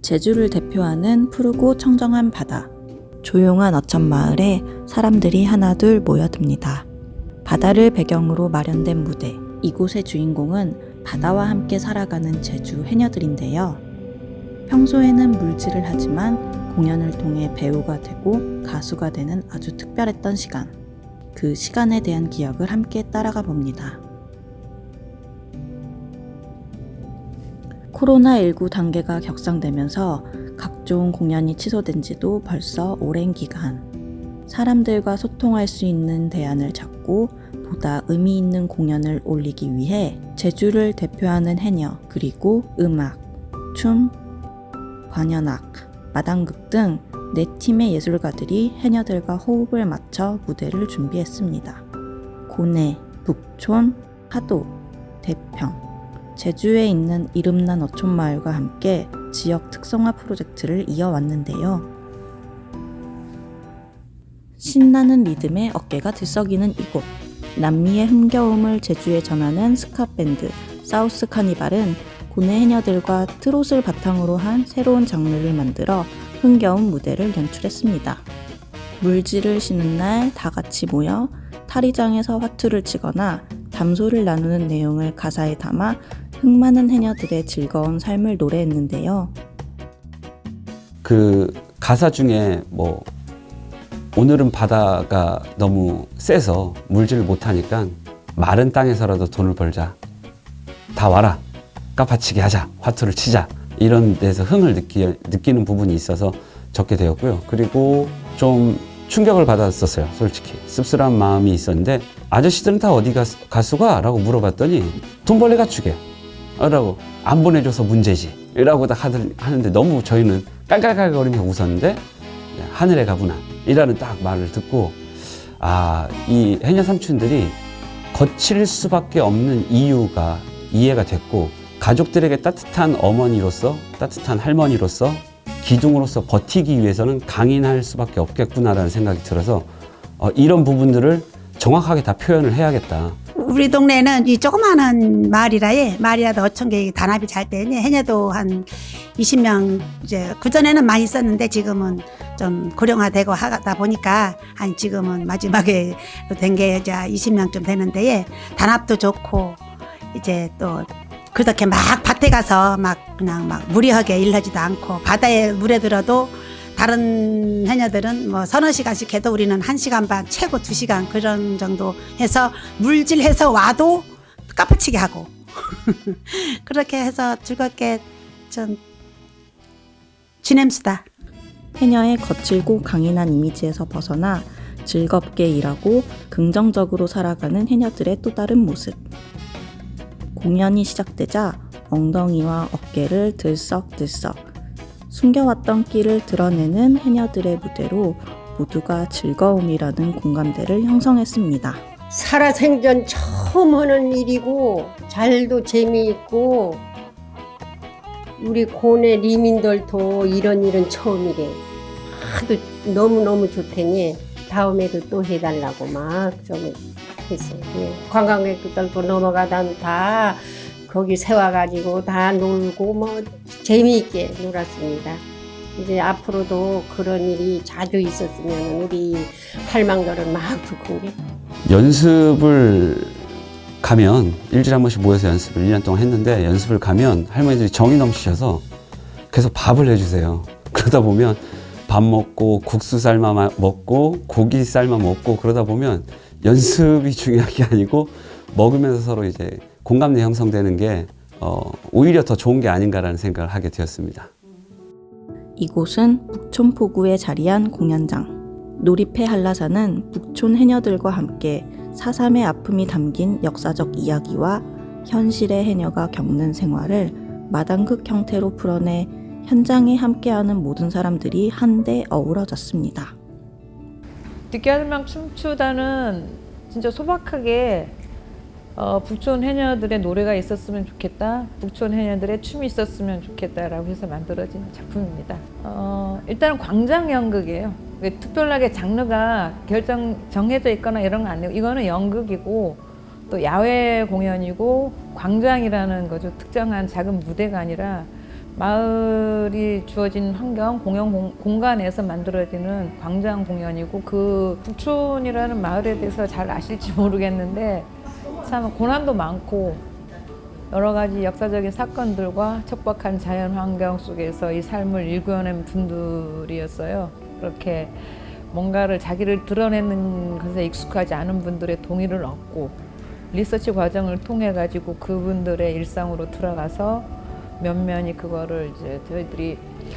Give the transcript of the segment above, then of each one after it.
제주를 대표하는 푸르고 청정한 바다. 조용한 어촌 마을에 사람들이 하나둘 모여듭니다. 바다를 배경으로 마련된 무대. 이곳의 주인공은 바다와 함께 살아가는 제주 해녀들인데요. 평소에는 물질을 하지만 공연을 통해 배우가 되고 가수가 되는 아주 특별했던 시간. 그 시간에 대한 기억을 함께 따라가 봅니다. 코로나19 단계가 격상되면서 각종 공연이 취소된 지도 벌써 오랜 기간. 사람들과 소통할 수 있는 대안을 찾고 보다 의미 있는 공연을 올리기 위해 제주를 대표하는 해녀, 그리고 음악, 춤, 관현악, 마당극 등 4팀의 예술가들이 해녀들과 호흡을 맞춰 무대를 준비했습니다. 고내, 북촌, 하도, 대평, 제주에 있는 이름난 어촌마을과 함께 지역 특성화 프로젝트를 이어왔는데요. 신나는 리듬에 어깨가 들썩이는 이곳. 남미의 흥겨움을 제주에 전하는 스카밴드 사우스 카니발은 고내 해녀들과 트롯을 바탕으로 한 새로운 장르를 만들어 흥겨운 무대를 연출했습니다. 물질을 쉬는 날 다 같이 모여 탈의장에서 화투를 치거나 담소를 나누는 내용을 가사에 담아 흥많은 해녀들의 즐거운 삶을 노래했는데요. 그 가사 중에 오늘은 바다가 너무 세서 물질을 못하니까 마른 땅에서라도 돈을 벌자. 다 와라. 까파치기 하자. 화투를 치자. 이런 데서 흥을 느끼는 부분이 있어서 적게 되었고요. 그리고 좀 충격을 받았었어요. 솔직히 씁쓸한 마음이 있었는데 아저씨들은 다 어디 가수가? 라고 물어봤더니 돈 벌레 가축에 라고 안 보내줘서 문제지 라고 딱 하는데 너무 저희는 깔깔깔거리며 웃었는데 하늘에 가구나 이라는 딱 말을 듣고 이 해녀 삼촌들이 거칠 수밖에 없는 이유가 이해가 됐고 가족들에게 따뜻한 어머니로서 따뜻한 할머니로서 기둥으로서 버티기 위해서는 강인할 수밖에 없겠구나라는 생각이 들어서 이런 부분들을 정확하게 다 표현을 해야겠다. 우리 동네는 이 조그마한 마을이라도 어촌계획이 단합이 잘 되니 해녀도 한 20명 이제 그전에는 많이 있었는데 지금은 좀 고령화되고 하다 보니까 한 지금은 마지막에 된 게 이제 20명쯤 되는데 단합도 좋고 이제 또 그렇게 막 밭에 가서 그냥 무리하게 일하지도 않고 바다에 물에 들어도 다른 해녀들은 서너 시간씩 해도 우리는 1시간 반, 최고 2시간 그런 정도 해서 물질해서 와도 까빠치기 하고 그렇게 해서 즐겁게 좀 지냅시다. 해녀의 거칠고 강인한 이미지에서 벗어나 즐겁게 일하고 긍정적으로 살아가는 해녀들의 또 다른 모습. 공연이 시작되자 엉덩이와 어깨를 들썩들썩 숨겨왔던 끼를 드러내는 해녀들의 무대로 모두가 즐거움이라는 공감대를 형성했습니다. 살아생전 처음 하는 일이고 잘도 재미있고 우리 고내 리민들도 이런 일은 처음이래. 하도 너무너무 좋다니 다음에도 또 해달라고 막 좀 했어요. 관광객들도 넘어가다 다 거기 세워가지고 다 놀고 재미있게 놀았습니다. 이제 앞으로도 그런 일이 자주 있었으면 우리 할망들은 막 좋은 게. 연습을 가면 일주일에 한 번씩 모여서 연습을 1년 동안 했는데 연습을 가면 할머니들이 정이 넘치셔서 계속 밥을 해주세요. 그러다 보면 밥 먹고 국수 삶아 먹고 고기 삶아 먹고 그러다 보면 연습이 중요한 게 아니고 먹으면서 서로 이제 공감대 형성되는 게 오히려 더 좋은 게 아닌가라는 생각을 하게 되었습니다. 이곳은 북촌 포구에 자리한 공연장. 놀이패 한라산은 북촌 해녀들과 함께 4.3의 아픔이 담긴 역사적 이야기와 현실의 해녀가 겪는 생활을 마당극 형태로 풀어내 현장에 함께하는 모든 사람들이 한데 어우러졌습니다. 느끼하늘만 춤추다는 진짜 소박하게 북촌 해녀들의 노래가 있었으면 좋겠다, 북촌 해녀들의 춤이 있었으면 좋겠다라고 해서 만들어진 작품입니다. 일단은 광장 연극이에요. 특별하게 장르가 정해져 있거나 이런 건 아니고 이거는 연극이고 또 야외 공연이고 광장이라는 거죠. 특정한 작은 무대가 아니라 마을이 주어진 환경, 공간에서 만들어지는 광장 공연이고 그 북촌이라는 마을에 대해서 잘 아실지 모르겠는데 참 고난도 많고 여러 가지 역사적인 사건들과 척박한 자연 환경 속에서 이 삶을 일구어낸 분들이었어요. 그렇게 뭔가를 자기를 드러내는 것에 익숙하지 않은 분들의 동의를 얻고 리서치 과정을 통해 가지고 그분들의 일상으로 들어가서 면면이 그거를 이제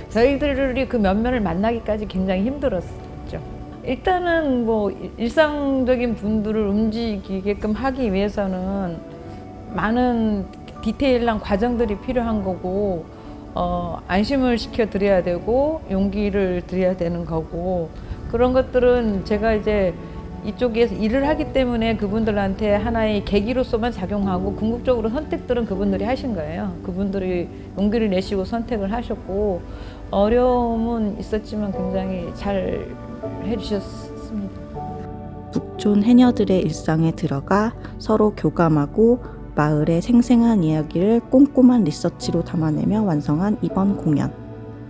저희들이 그 면면을 만나기까지 굉장히 힘들었죠. 일단은 뭐 일상적인 분들을 움직이게끔 하기 위해서는 많은 디테일한 과정들이 필요한 거고 안심을 시켜드려야 되고 용기를 드려야 되는 거고 그런 것들은 제가 이제 이쪽에서 일을 하기 때문에 그분들한테 하나의 계기로서만 작용하고 궁극적으로 선택들은 그분들이 하신 거예요. 그분들이 용기를 내시고 선택을 하셨고 어려움은 있었지만 굉장히 잘 해주셨습니다. 북촌 해녀들의 일상에 들어가 서로 교감하고 마을의 생생한 이야기를 꼼꼼한 리서치로 담아내며 완성한 이번 공연.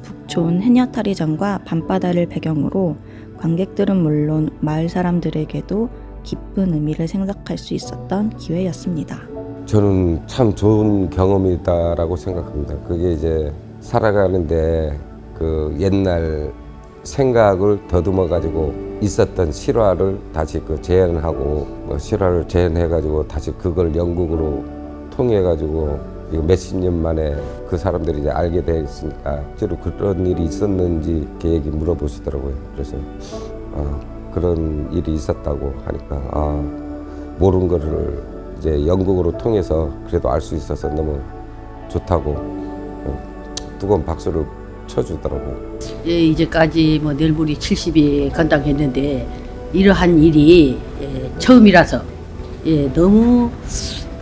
북촌 해녀탈의장과 밤바다를 배경으로 관객들은 물론 마을 사람들에게도 깊은 의미를 생각할 수 있었던 기회였습니다. 저는 참 좋은 경험이다라고 생각합니다. 그게 이제 살아가는데 그 옛날 생각을 더듬어 가지고 있었던 실화를 다시 그 재현하고 실화를 재현해 가지고 다시 그걸 연극으로 통해 가지고 몇십 년 만에 그 사람들이 이제 알게 됐으니까 실제로 그런 일이 있었는지 이렇게 얘기 물어보시더라고요. 그래서 그런 일이 있었다고 하니까 모르는 거를 이제 연극으로 통해서 그래도 알 수 있어서 너무 좋다고 뜨거운 박수를 쳐주더라고요. 예, 이제까지 뭐 내일모레 70이 건당했는데 이러한 일이 처음이라서 너무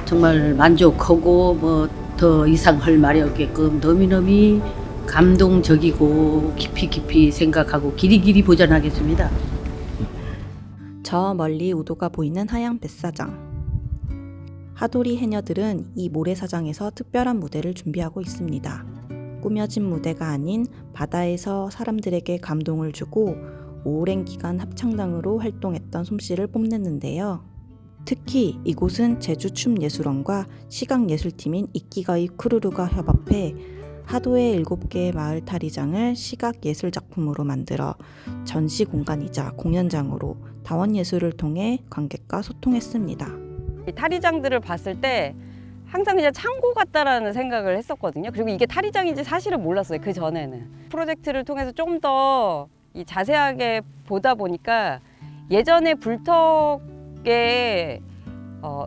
정말 만족하고 뭐 더 이상 할 말이 없게끔 너무너무 감동적이고 깊이 생각하고 길이 보존하겠습니다. 저 멀리 우도가 보이는 하양 뱃사장. 하도리 해녀들은 이 모래사장에서 특별한 무대를 준비하고 있습니다. 꾸며진 무대가 아닌 바다에서 사람들에게 감동을 주고 오랜 기간 합창단으로 활동했던 솜씨를 뽐냈는데요. 특히 이곳은 제주춤예술원과 시각예술팀인 이끼가이 크루루가 협업해 하도의 7개의 마을 탈의장을 시각예술작품으로 만들어 전시 공간이자 공연장으로 다원예술을 통해 관객과 소통했습니다. 이 탈의장들을 봤을 때 항상 그냥 창고 같다라는 생각을 했었거든요. 그리고 이게 탈의장인지 사실은 몰랐어요. 그 전에는. 프로젝트를 통해서 좀 더 자세하게 보다 보니까 예전에 불턱의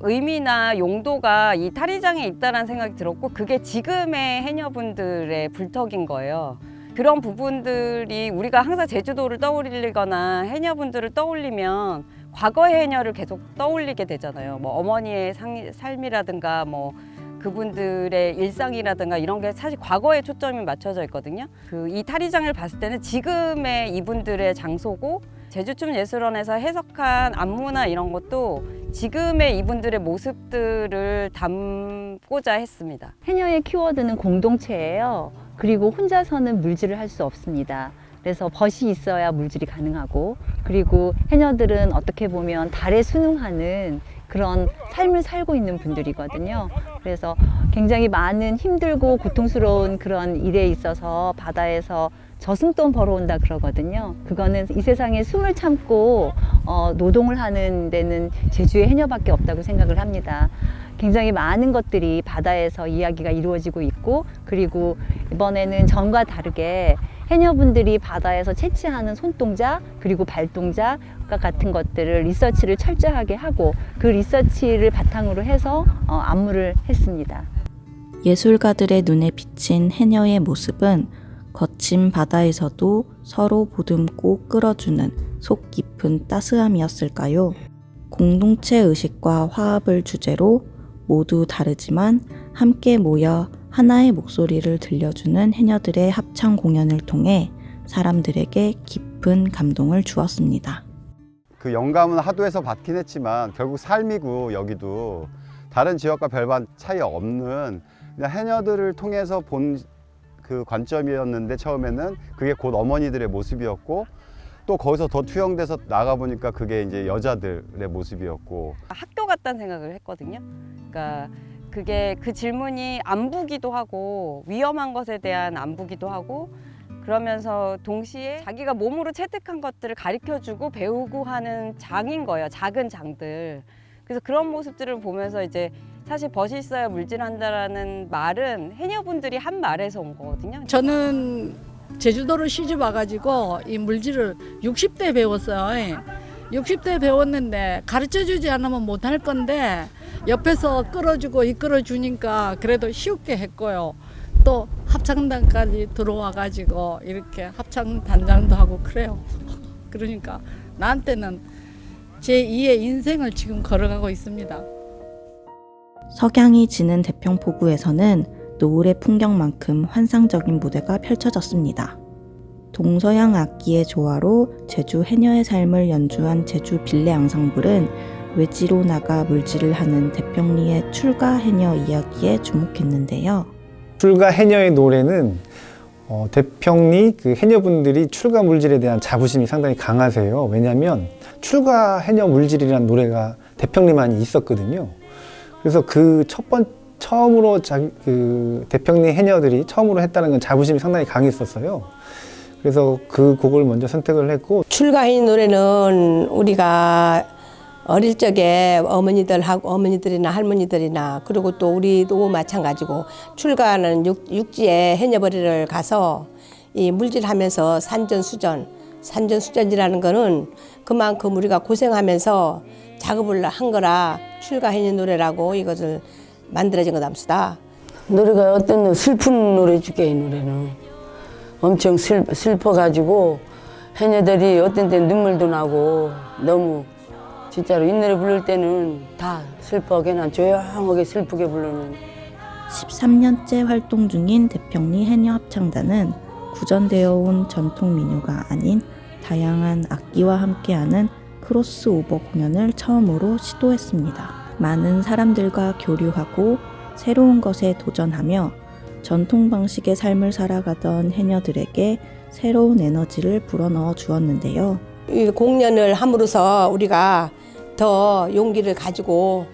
의미나 용도가 이 탈의장에 있다는 생각이 들었고 그게 지금의 해녀분들의 불턱인 거예요. 그런 부분들이 우리가 항상 제주도를 떠올리거나 해녀분들을 떠올리면 과거의 해녀를 계속 떠올리게 되잖아요. 뭐 어머니의 삶이라든가 뭐 그분들의 일상이라든가 이런 게 사실 과거에 초점이 맞춰져 있거든요. 이 탈의장을 봤을 때는 지금의 이분들의 장소고 제주춤예술원에서 해석한 안무나 이런 것도 지금의 이분들의 모습들을 담고자 했습니다. 해녀의 키워드는 공동체예요. 그리고 혼자서는 물질을 할 수 없습니다. 그래서 벗이 있어야 물질이 가능하고 그리고 해녀들은 어떻게 보면 달에 순응하는 그런 삶을 살고 있는 분들이거든요. 그래서 굉장히 많은 힘들고 고통스러운 그런 일에 있어서 바다에서 저승돈 벌어온다 그러거든요. 그거는 이 세상에 숨을 참고 노동을 하는 데는 제주의 해녀밖에 없다고 생각을 합니다. 굉장히 많은 것들이 바다에서 이야기가 이루어지고 있고 그리고 이번에는 전과 다르게 해녀분들이 바다에서 채취하는 손동작 그리고 발동작과 같은 것들을 리서치를 철저하게 하고 그 리서치를 바탕으로 해서 안무를 했습니다. 예술가들의 눈에 비친 해녀의 모습은 거친 바다에서도 서로 보듬고 끌어주는 속 깊은 따스함이었을까요? 공동체 의식과 화합을 주제로 모두 다르지만 함께 모여 하나의 목소리를 들려주는 해녀들의 합창 공연을 통해 사람들에게 깊은 감동을 주었습니다. 그 영감은 하도에서 받긴 했지만 결국 삶이고 여기도 다른 지역과 별반 차이 없는 그냥 해녀들을 통해서 본 그 관점이었는데 처음에는 그게 곧 어머니들의 모습이었고 또 거기서 더 투영돼서 나가 보니까 그게 이제 여자들의 모습이었고 학교 같다는 생각을 했거든요. 그러니까 그게 그 질문이 안부기도 하고 위험한 것에 대한 안부기도 하고 그러면서 동시에 자기가 몸으로 체득한 것들을 가르쳐주고 배우고 하는 장인 거예요. 작은 장들. 그래서 그런 모습들을 보면서 이제 사실 벗이 있어야 물질한다라는 말은 해녀분들이 한 말에서 온 거거든요. 저는 제주도를 시집 와가지고 이 물질을 60대 배웠어요. 60대 배웠는데 가르쳐주지 않으면 못할 건데 옆에서 끌어주고 이끌어주니까 그래도 쉽게 했고요. 또 합창단까지 들어와가지고 이렇게 합창단장도 하고 그래요. 그러니까 나한테는 제2의 인생을 지금 걸어가고 있습니다. 석양이 지는 대평포구에서는 노을의 풍경만큼 환상적인 무대가 펼쳐졌습니다. 동서양 악기의 조화로 제주 해녀의 삶을 연주한 제주 빌레 앙상블은 외지로 나가 물질을 하는 대평리의 출가 해녀 이야기에 주목했는데요. 출가 해녀의 노래는 대평리 그 해녀분들이 출가 물질에 대한 자부심이 상당히 강하세요. 왜냐하면 출가 해녀 물질이라는 노래가 대평리만이 있었거든요. 그래서 그 처음으로 그 대평리 해녀들이 처음으로 했다는 건 자부심이 상당히 강했었어요. 그래서 그 곡을 먼저 선택을 했고 출가해녀 노래는 우리가 어릴 적에 어머니들이나 할머니들이나 그리고 또 우리도 마찬가지고 출가하는 육지에 해녀벌이를 가서 이 물질하면서 산전수전이라는 거는 그만큼 우리가 고생하면서 작업을 한 거라 출가해녀 노래라고 이것을 만들어진 거답시다. 노래가 어떤 슬픈 노래 줄게. 이 노래는 엄청 슬퍼가지고 해녀들이 어떤 때 눈물도 나고 너무 진짜로 이 노래 부를 때는 다 슬퍼 그냥 조용하게 슬프게 부르는 13년째 활동 중인 대평리 해녀 합창단은 구전되어 온 전통 민요가 아닌 다양한 악기와 함께하는 크로스오버 공연을 처음으로 시도했습니다. 많은 사람들과 교류하고 새로운 것에 도전하며 전통 방식의 삶을 살아가던 해녀들에게 새로운 에너지를 불어넣어 주었는데요. 이 공연을 함으로써 우리가 더 용기를 가지고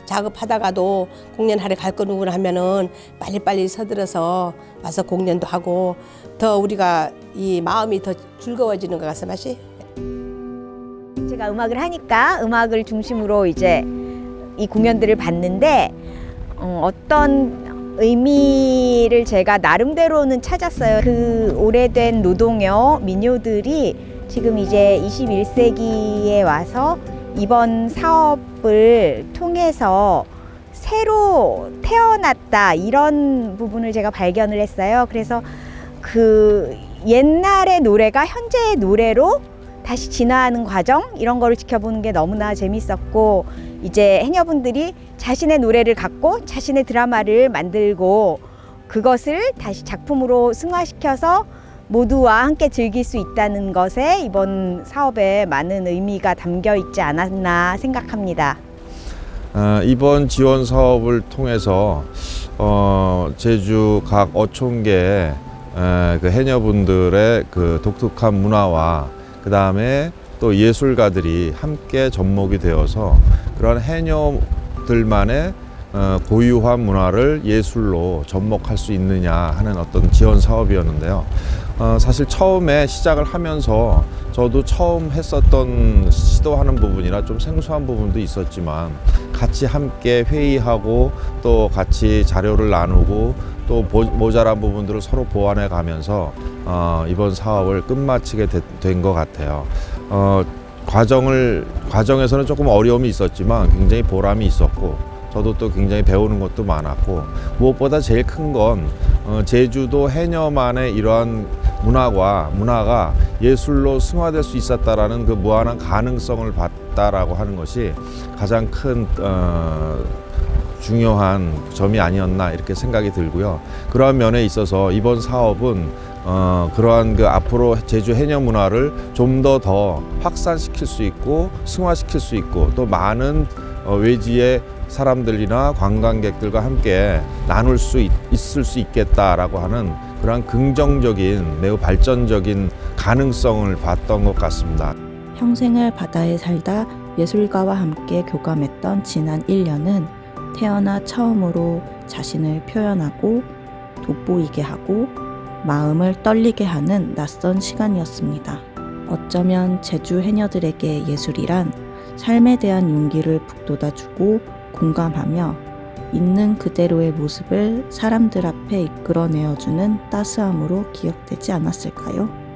작업하다가도 공연하러 갈 거누구나 하면은 빨리빨리 서들어서 와서 공연도 하고 더 우리가 이 마음이 더 즐거워지는 것 같습니다. 제가 음악을 하니까 음악을 중심으로 이제 이 공연들을 봤는데 어떤 의미를 제가 나름대로는 찾았어요. 그 오래된 노동요 민요들이 지금 이제 21세기에 와서 이번 사업을 통해서 새로 태어났다 이런 부분을 제가 발견을 했어요. 그래서 그 옛날의 노래가 현재의 노래로 다시 진화하는 과정 이런 거를 지켜보는 게 너무나 재밌었고 이제 해녀분들이 자신의 노래를 갖고 자신의 드라마를 만들고 그것을 다시 작품으로 승화시켜서 모두와 함께 즐길 수 있다는 것에 이번 사업에 많은 의미가 담겨 있지 않았나 생각합니다. 이번 지원 사업을 통해서 제주 각 어촌계 그 해녀분들의 그 독특한 문화와 그 다음에 또 예술가들이 함께 접목이 되어서 그런 해녀들만의 고유한 문화를 예술로 접목할 수 있느냐 하는 어떤 지원 사업이었는데요. 사실 처음에 시작을 하면서 저도 처음 했었던 시도하는 부분이라 좀 생소한 부분도 있었지만 같이 함께 회의하고 또 같이 자료를 나누고 또 모자란 부분들을 서로 보완해 가면서 이번 사업을 끝마치게 된 것 같아요. 과정에서는 조금 어려움이 있었지만 굉장히 보람이 있었고 저도 또 굉장히 배우는 것도 많았고 무엇보다 제일 큰 건 제주도 해녀만의 이러한 문화가 예술로 승화될 수 있었다라는 그 무한한 가능성을 봤다라고 하는 것이 가장 큰 중요한 점이 아니었나 이렇게 생각이 들고요. 그러한 면에 있어서 이번 사업은 그러한 그 앞으로 제주 해녀 문화를 좀 더 확산시킬 수 있고 승화시킬 수 있고 또 많은 외지의 사람들이나 관광객들과 함께 나눌 수 있을 수 있겠다라고 하는 그런 긍정적인 매우 발전적인 가능성을 봤던 것 같습니다. 평생을 바다에 살다 예술가와 함께 교감했던 지난 1년은 태어나 처음으로 자신을 표현하고 돋보이게 하고 마음을 떨리게 하는 낯선 시간이었습니다. 어쩌면 제주 해녀들에게 예술이란 삶에 대한 용기를 북돋아주고 공감하며 있는 그대로의 모습을 사람들 앞에 이끌어내어주는 따스함으로 기억되지 않았을까요?